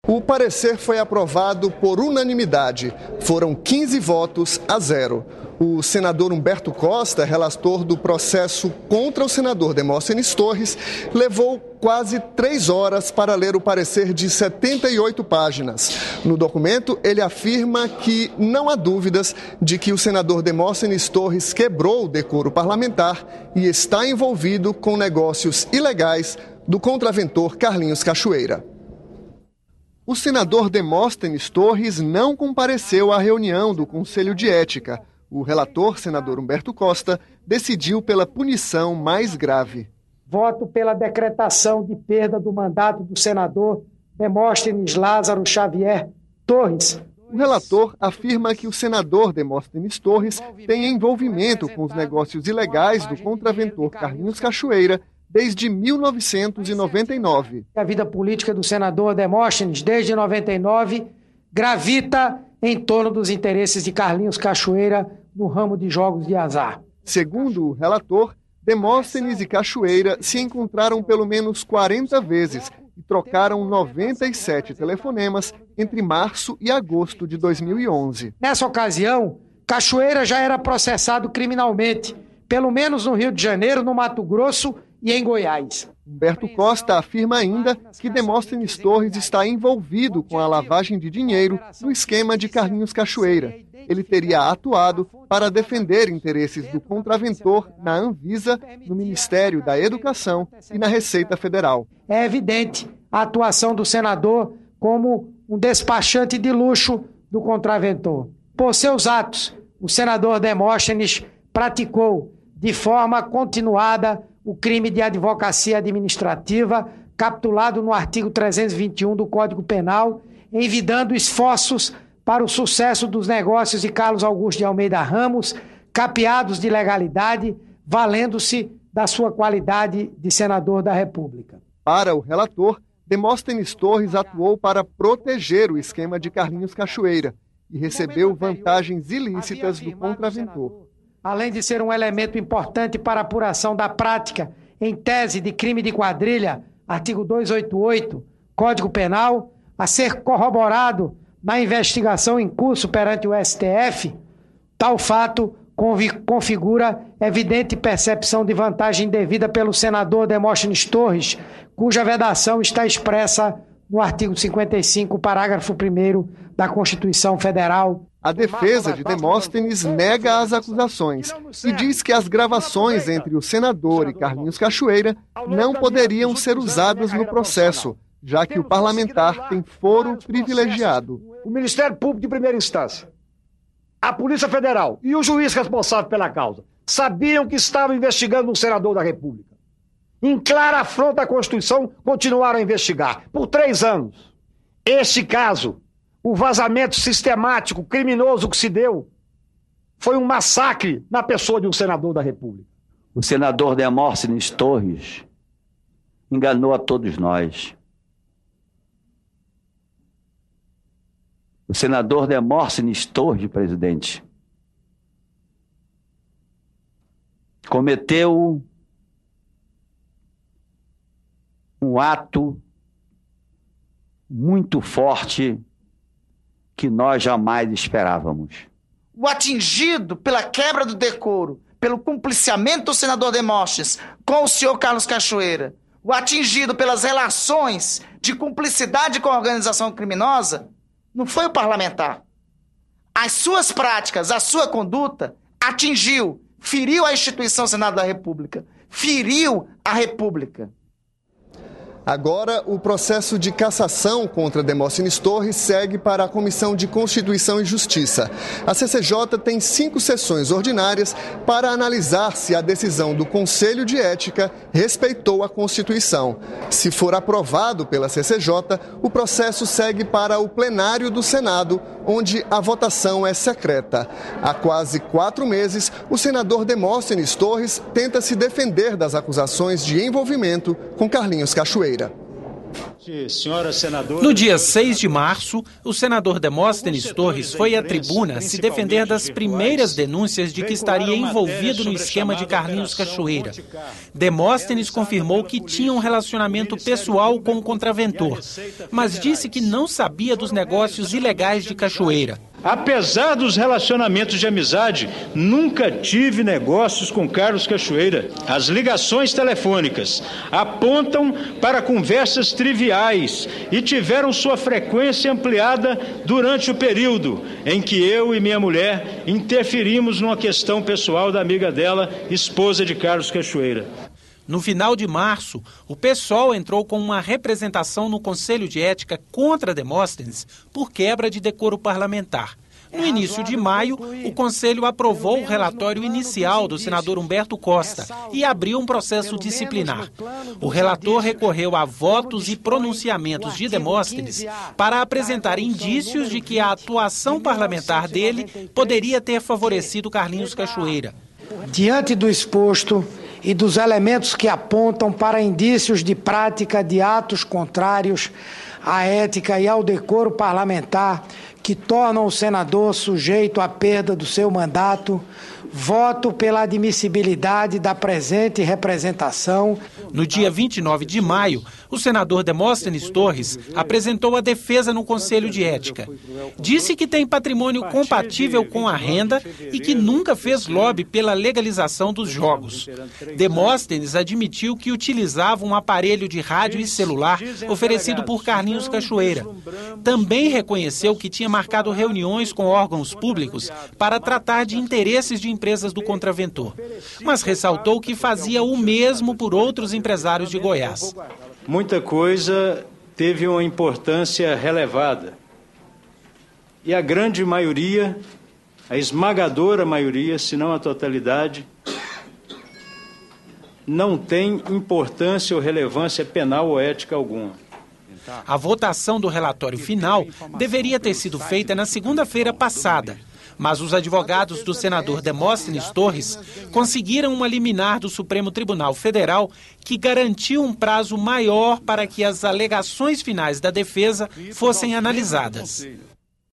O parecer foi aprovado por unanimidade. Foram 15 votos a 0. O senador Humberto Costa, relator do processo contra o senador Demóstenes Torres, levou quase 3 horas para ler o parecer de 78 páginas. No documento, ele afirma que não há dúvidas de que o senador Demóstenes Torres quebrou o decoro parlamentar e está envolvido com negócios ilegais do contraventor Carlinhos Cachoeira. O senador Demóstenes Torres não compareceu à reunião do Conselho de Ética. O relator, senador Humberto Costa, decidiu pela punição mais grave. Voto pela decretação de perda do mandato do senador Demóstenes Lázaro Xavier Torres. O relator afirma que o senador Demóstenes Torres tem envolvimento com os negócios ilegais do contraventor Carlinhos Cachoeira desde 1999. A vida política do senador Demóstenes, desde 99, gravita em torno dos interesses de Carlinhos Cachoeira no ramo de jogos de azar. Segundo o relator, Demóstenes e Cachoeira se encontraram pelo menos 40 vezes e trocaram 97 telefonemas entre março e agosto de 2011. Nessa ocasião, Cachoeira já era processado criminalmente, pelo menos no Rio de Janeiro, no Mato Grosso e em Goiás. Humberto Costa afirma ainda que Demóstenes Torres está envolvido com a lavagem de dinheiro no esquema de Carlinhos Cachoeira. Ele teria atuado para defender interesses do contraventor na Anvisa, no Ministério da Educação e na Receita Federal. É evidente a atuação do senador como um despachante de luxo do contraventor. Por seus atos, o senador Demóstenes praticou de forma continuada o crime de advocacia administrativa, capitulado no artigo 321 do Código Penal, envidando esforços para o sucesso dos negócios de Carlos Augusto de Almeida Ramos, capeados de legalidade, valendo-se da sua qualidade de senador da República. Para o relator, Demóstenes Torres atuou para proteger o esquema de Carlinhos Cachoeira e recebeu vantagens ilícitas do contraventor. Além de ser um elemento importante para a apuração da prática em tese de crime de quadrilha, artigo 288, Código Penal, a ser corroborado na investigação em curso perante o STF, tal fato configura evidente percepção de vantagem devida pelo senador Demóstenes Torres, cuja vedação está expressa no artigo 55, parágrafo 1º da Constituição Federal. A defesa de Demóstenes nega as acusações e diz que as gravações entre o senador e Carlinhos Cachoeira não poderiam ser usadas no processo, já que o parlamentar tem foro privilegiado. O Ministério Público de primeira instância, a Polícia Federal e o juiz responsável pela causa sabiam que estavam investigando um senador da República. Em clara afronta à Constituição, continuaram a investigar por 3 anos. Este caso, o vazamento sistemático, criminoso que se deu, foi um massacre na pessoa de um senador da República. O senador Demóstenes Torres enganou a todos nós. O senador Demóstenes Torres, presidente, cometeu um ato muito forte que nós jamais esperávamos. O atingido pela quebra do decoro, pelo cumpliciamento do senador Demóstenes com o senhor Carlos Cachoeira, o atingido pelas relações de cumplicidade com a organização criminosa, não foi o parlamentar. As suas práticas, a sua conduta atingiu, feriu a instituição Senado da República, feriu a República. Agora, o processo de cassação contra Demóstenes Torres segue para a Comissão de Constituição e Justiça. A CCJ tem 5 sessões ordinárias para analisar se a decisão do Conselho de Ética respeitou a Constituição. Se for aprovado pela CCJ, o processo segue para o plenário do Senado, onde a votação é secreta. Há quase 4 meses, o senador Demóstenes Torres tenta se defender das acusações de envolvimento com Carlinhos Cachoeira. No dia 6 de março, o senador Demóstenes Torres foi à tribuna se defender das primeiras denúncias de que estaria envolvido no esquema de Carlinhos Cachoeira. Demóstenes confirmou que tinha um relacionamento pessoal com o contraventor, mas disse que não sabia dos negócios ilegais de Cachoeira. Apesar dos relacionamentos de amizade, nunca tive negócios com Carlos Cachoeira. As ligações telefônicas apontam para conversas triviais e tiveram sua frequência ampliada durante o período em que eu e minha mulher interferimos numa questão pessoal da amiga dela, esposa de Carlos Cachoeira. No final de março, o PSOL entrou com uma representação no Conselho de Ética contra Demóstenes por quebra de decoro parlamentar. No início de maio, o Conselho aprovou o relatório inicial do senador Humberto Costa e abriu um processo disciplinar. O relator recorreu a votos e pronunciamentos de Demóstenes para apresentar indícios de que a atuação parlamentar dele poderia ter favorecido Carlinhos Cachoeira. Diante do exposto e dos elementos que apontam para indícios de prática de atos contrários à ética e ao decoro parlamentar que tornam o senador sujeito à perda do seu mandato, voto pela admissibilidade da presente representação. No dia 29 de maio, o senador Demóstenes Torres apresentou a defesa no Conselho de Ética. Disse que tem patrimônio compatível com a renda e que nunca fez lobby pela legalização dos jogos. Demóstenes admitiu que utilizava um aparelho de rádio e celular oferecido por Carlinhos Cachoeira. Também reconheceu que tinha marcado reuniões com órgãos públicos para tratar de interesses de empresas do contraventor, mas ressaltou que fazia o mesmo por outros empresários de Goiás. Muita coisa teve uma importância relevada. E a grande maioria, a esmagadora maioria, se não a totalidade, não tem importância ou relevância penal ou ética alguma. A votação do relatório final deveria ter sido feita na segunda-feira passada, mas os advogados do senador Demóstenes Torres conseguiram uma liminar do Supremo Tribunal Federal que garantiu um prazo maior para que as alegações finais da defesa fossem analisadas.